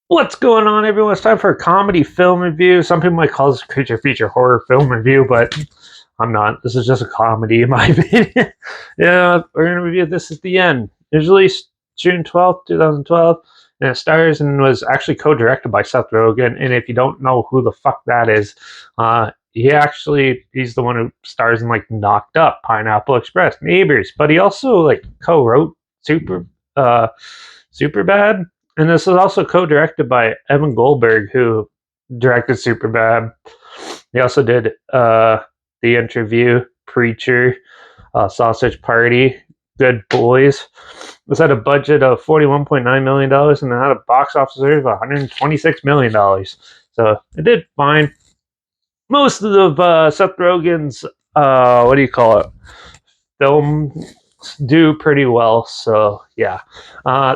What's going on, everyone? It's time for a comedy film review. Some people might call this a creature feature horror film review, but I'm not. This is just a comedy, in my opinion. Yeah, we're going to review This Is the End. It was released June 12th, 2012, and it stars and was actually co-directed by Seth Rogen. And if you don't know who the fuck that is, he's the one who stars in like Knocked Up, Pineapple Express, Neighbors, but he also like co-wrote uh, Super Bad, and this is also co-directed by Evan Goldberg, who directed Superbad. He also did The Interview, Preacher, Sausage Party, Good Boys. This had a budget of $41.9 million and it had a box office of $126 million. So it did fine. Most of Seth Rogen's, what do you call it, film do pretty well. So yeah,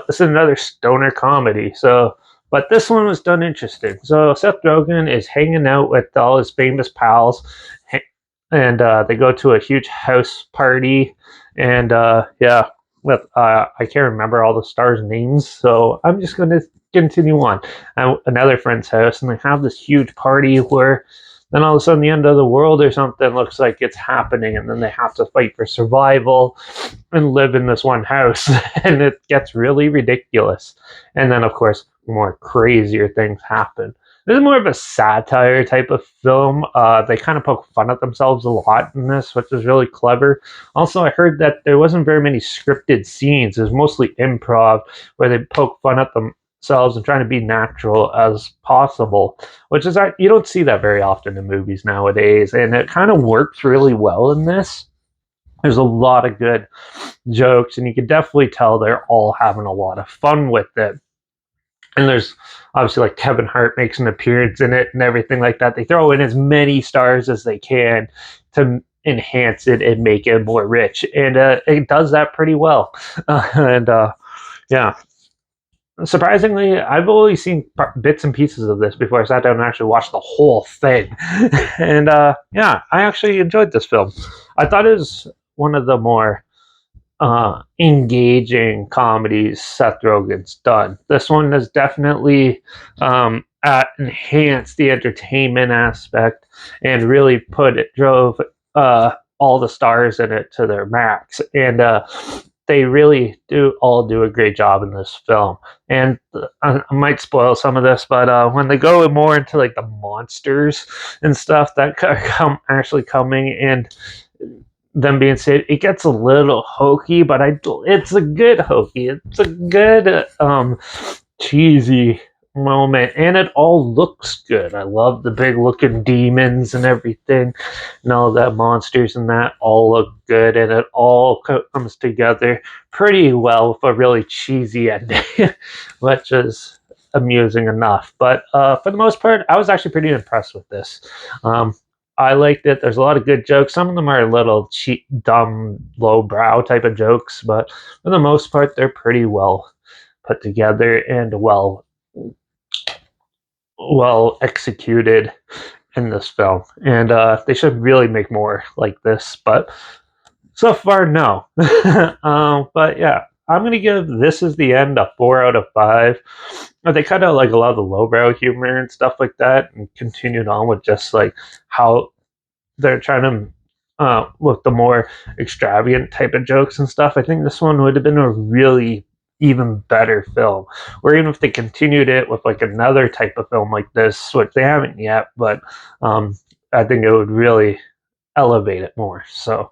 this is another stoner comedy. So, but this one was done interesting. So Seth Rogen is hanging out with all his famous pals, and they go to a huge house party. And yeah, with I can't remember all the stars' names, so I'm just going to continue on. At another friend's house, and they have this huge party where then all of a sudden the end of the world or something looks like it's happening, and then they have to fight for survival and live in this one house. And it gets really ridiculous. And then of course more crazier things happen. This is more of a satire type of film. They kind of poke fun at themselves a lot in this, which is really clever. Also, I heard that there wasn't very many scripted scenes. It was mostly improv, where they poke fun at themselves and trying to be natural as possible, which is, you don't see that very often in movies nowadays, and it kind of works really well in this. There's a lot of good jokes, and you can definitely tell they're all having a lot of fun with it. And there's obviously like Kevin Hart makes an appearance in it and everything like that. They throw in as many stars as they can to enhance it and make it more rich, and it does that pretty well. And yeah, surprisingly, I've only seen bits and pieces of this before I sat down and actually watched the whole thing. And yeah, I actually enjoyed this film. I thought it was one of the more engaging comedies Seth Rogen's done. This one has definitely enhanced the entertainment aspect and really drove all the stars in it to their max. And they really do a great job in this film. And I might spoil some of this, but when they go more into like the monsters and stuff that are actually coming, and them being said, it gets a little hokey, but it's a good hokey. It's a good cheesy moment, and it all looks good. I love the big looking demons and everything, and all that monsters and that all look good, and it all comes together pretty well with a really cheesy ending, which is amusing enough. But for the most part, I was actually pretty impressed with this. I liked it. There's a lot of good jokes. Some of them are a little cheap, dumb, lowbrow type of jokes, but for the most part, they're pretty well put together and well executed in this film. And they should really make more like this, but so far, no. But yeah, I'm gonna give This Is the End a 4 out of 5. They cut out like a lot of the lowbrow humor and stuff like that, and continued on with just like how they're trying to with the more extravagant type of jokes and stuff. I think this one would have been a really even better film. Or even if they continued it with like another type of film like this, which they haven't yet, but I think it would really elevate it more. So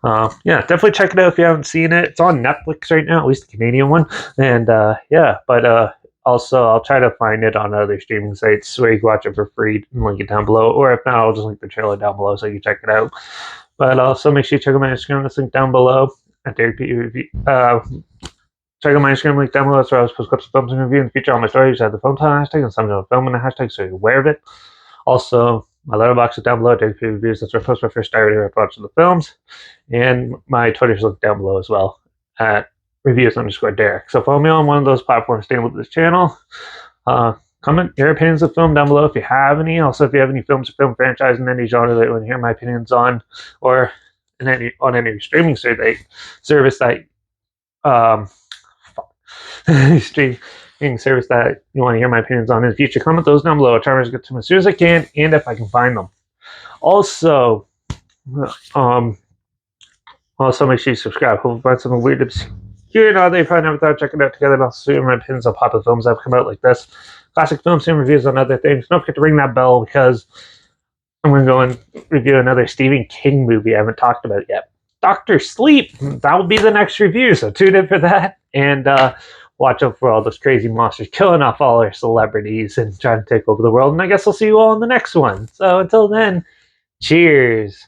yeah, definitely check it out if you haven't seen it. It's on Netflix right now, at least the Canadian one. And yeah, but also I'll try to find it on other streaming sites where you can watch it for free and link it down below. Or if not, I'll just link the trailer down below so you can check it out. But also make sure you check out my Instagram. That's linked down below. At Derek P. Review. Check out my Instagram link down below. That's where I was post clips of films and review in the future. All my stories have the film title hashtag and some of the film in the hashtag, so you're aware of it. Also, my Letterbox is down below. Derek P. Reviews. That's where I post my first diary of watch of the films. And my Twitter's linked down below as well at reviews_Derek. So follow me on one of those platforms staying with this channel. Comment your opinions of film down below if you have any. Also, if you have any films or film franchise in any genre that you want to hear my opinions on, or on any streaming service that stream streaming service that you want to hear my opinions on in the future, comment those down below. I'll try to get to them as soon as I can, and if I can find them. Also, um, make sure you subscribe. Hope you find something weird, obscure, and other you probably never thought of checking out together. And also, my opinions on popular films that have come out like this, classic films, and reviews on other things. Don't forget to ring that bell because I'm going to go and review another Stephen King movie I haven't talked about yet. Dr. Sleep. That will be the next review, so tune in for that. And watch out for all those crazy monsters killing off all our celebrities and trying to take over the world. And I guess I'll see you all in the next one. So until then, cheers.